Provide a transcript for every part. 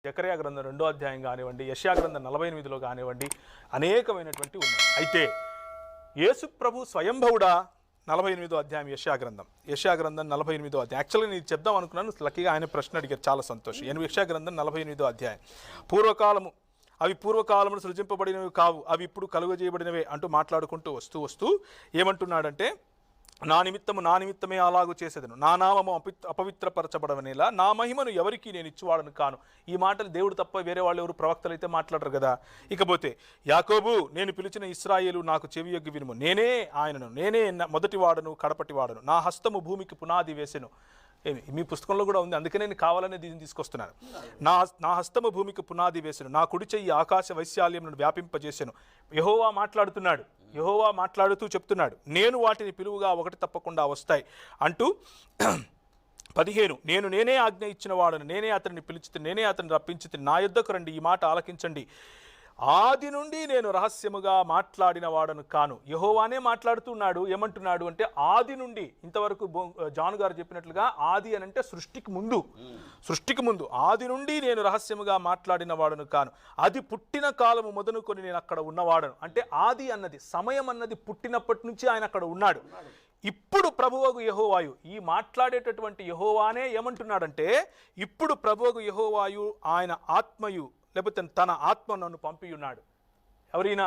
జకర్యా గ్రంథం 2వ అధ్యాయం కానివ్వండి, యెషయా గ్రంథం 48లో కానివ్వండి, అనేకమైనటువంటి ఉన్నాయి. అయితే యేసు ప్రభు స్వయంభవుడా? 48వ అధ్యాయం యెషయా గ్రంథం 48వ అధ్యాయం. యాక్చువల్గా నేను చెప్దాం అనుకున్నాను, లక్కీగా ఆయన ప్రశ్న అడిగారు, చాలా సంతోషం. యెషయా గ్రంథం 48వ అధ్యాయం. పూర్వకాలమును సృజింపబడినవి కావు, అవి ఇప్పుడు కలుగజేయబడినవే అంటూ మాట్లాడుకుంటూ వస్తూ ఏమంటున్నాడంటే, నా నిమిత్తమే అలాగూ చేసేదను, నా నామము అపవిత్రపరచబడవనేలా నా మహిమను ఎవరికి నేను ఇచ్చువాడను కాను. ఈ మాటలు దేవుడు తప్ప వేరే వాళ్ళు ఎవరు ప్రవక్తలు అయితే మాట్లాడరు కదా. ఇకపోతే యాకోబు, నేను పిలిచిన ఇశ్రాయేలు నాకు చెవియొగ్గి వినుము, నేనే ఆయనను, నేనే మొదటివాడను కడపటివాడను, నా హస్తము భూమికి పునాది వేసెను. మీ పుస్తకంలో కూడా ఉంది, అందుకనే నేను కావాలనే దీన్ని తీసుకొస్తున్నాను. నా హస్తము భూమికి పునాది వేసెను, నా కుడి చెయ్యి ఆకాశ వైశాల్యమును వ్యాపింపజేసెను. యెహోవా మాట్లాడుతున్నాడు. యెహోవా మాట్లాడుతూ చెప్తున్నాడు, నేను వాటిని పిలువుగా ఒకటి తప్పకుండా వస్తాయి అంటూ. 15, నేనే ఆజ్ఞ ఇచ్చిన వాడను, నేనే అతన్ని పిలిచి, నేనే అతన్ని రప్పించి, నా యుద్ధకు రండి, ఈ మాట ఆలకించండి. ఆది నుండి నేను రహస్యముగా మాట్లాడిన వాడను కాను. యెహోవానే మాట్లాడుతున్నాడు. ఏమంటున్నాడు అంటే, ఆది నుండి, ఇంతవరకు జాన్ గారు చెప్పినట్లుగా ఆది అని అంటే సృష్టికి ముందు ఆది నుండి నేను రహస్యముగా మాట్లాడిన వాడను కాను, అది పుట్టిన కాలము మొదలుకొని నేను అక్కడ ఉన్నవాడను. అంటే ఆది అన్నది, సమయం అన్నది పుట్టినప్పటి నుంచి ఆయన అక్కడ ఉన్నాడు. ఇప్పుడు ప్రభువగు యెహోవాయు, ఈ మాట్లాడేటటువంటి యెహోవానే ఏమంటున్నాడంటే, ఇప్పుడు ప్రభువగు యెహోవాయు ఆయన ఆత్మయు, లేకపోతే తన ఆత్మ నన్ను పంపి ఉన్నాడు. ఎవరైనా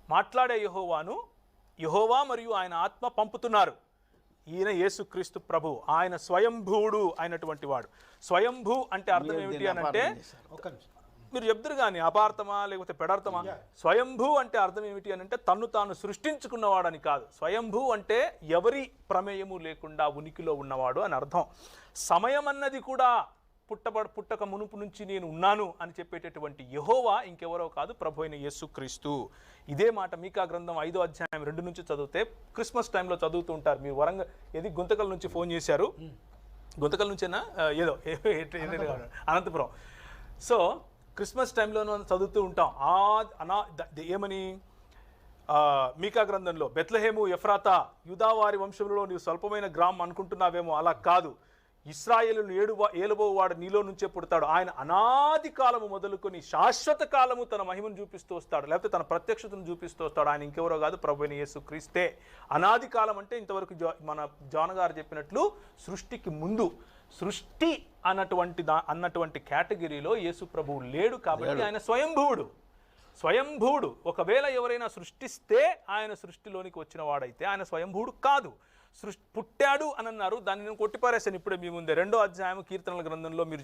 మాట్లాడే యెహోవా మరియు ఆయన ఆత్మ పంపుతున్నారు. ఈయన యేసుక్రీస్తు ప్రభు, ఆయన స్వయంభూడు అయినటువంటి వాడు. స్వయంభూ అంటే అర్థం ఏమిటి అని అంటే, మీరు చెప్తారు కానీ అపార్థమా లేకపోతే పెడార్థమా? స్వయంభూ అంటే అర్థం ఏమిటి అని అంటే, తన్ను తాను సృష్టించుకున్నవాడని కాదు. స్వయంభూ అంటే ఎవరి ప్రమేయము లేకుండా ఉనికిలో ఉన్నవాడు అని అర్థం. సమయం అన్నది కూడా పుట్టక మునుపు నుంచి నేను ఉన్నాను అని చెప్పేటటువంటి యెహోవా ఇంకెవరో కాదు, ప్రభు అయిన యేసుక్రీస్తు. ఇదే మాట మీకా గ్రంథం 5వ అధ్యాయం 2 నుంచి చదివితే, క్రిస్మస్ టైంలో చదువుతూ ఉంటారు. మీరు వరంగల్ గుంతకల్ నుంచి ఫోన్ చేశారు, గుంతకల్ నుంచేనా ఏదో అనంతపురం. సో క్రిస్మస్ టైంలో చదువుతూ ఉంటాం. ఏమని మీకా గ్రంథంలో, బెత్లెహేము ఎఫ్రాతా, యూదావారి వంశంలో నీవు స్వల్పమైన గ్రామం అనుకుంటున్నావేమో, అలా కాదు, ఇశ్రాయేలును ఏలుబోవాడు నీలో నుంచే పుడతాడు. ఆయన అనాది కాలము మొదలుకొని శాశ్వత కాలము తన మహిమను చూపిస్తూ వస్తాడు, లేకపోతే తన ప్రత్యక్షతను చూపిస్తూ వస్తాడు. ఆయన ఇంకెవరో కాదు, ప్రభువైన యేసుక్రీస్తే. అనాది కాలం అంటే ఇంతవరకు మన జాన్ గారు చెప్పినట్లు సృష్టికి ముందు, సృష్టి అన్నటువంటి కేటగిరీలో యేసు ప్రభువు లేడు. కాబట్టి ఆయన స్వయంభూడు. ఒకవేళ ఎవరైనా సృష్టిస్తే ఆయన సృష్టిలోనికి వచ్చిన వాడైతే ఆయన స్వయంభూడు కాదు. పుట్టాడు అని అన్నారు, దాన్ని నేను కొట్టిపారేశాను ఇప్పుడే మీ ముందే. 2వ అధ్యాయం కీర్తనల గ్రంథంలో మీరు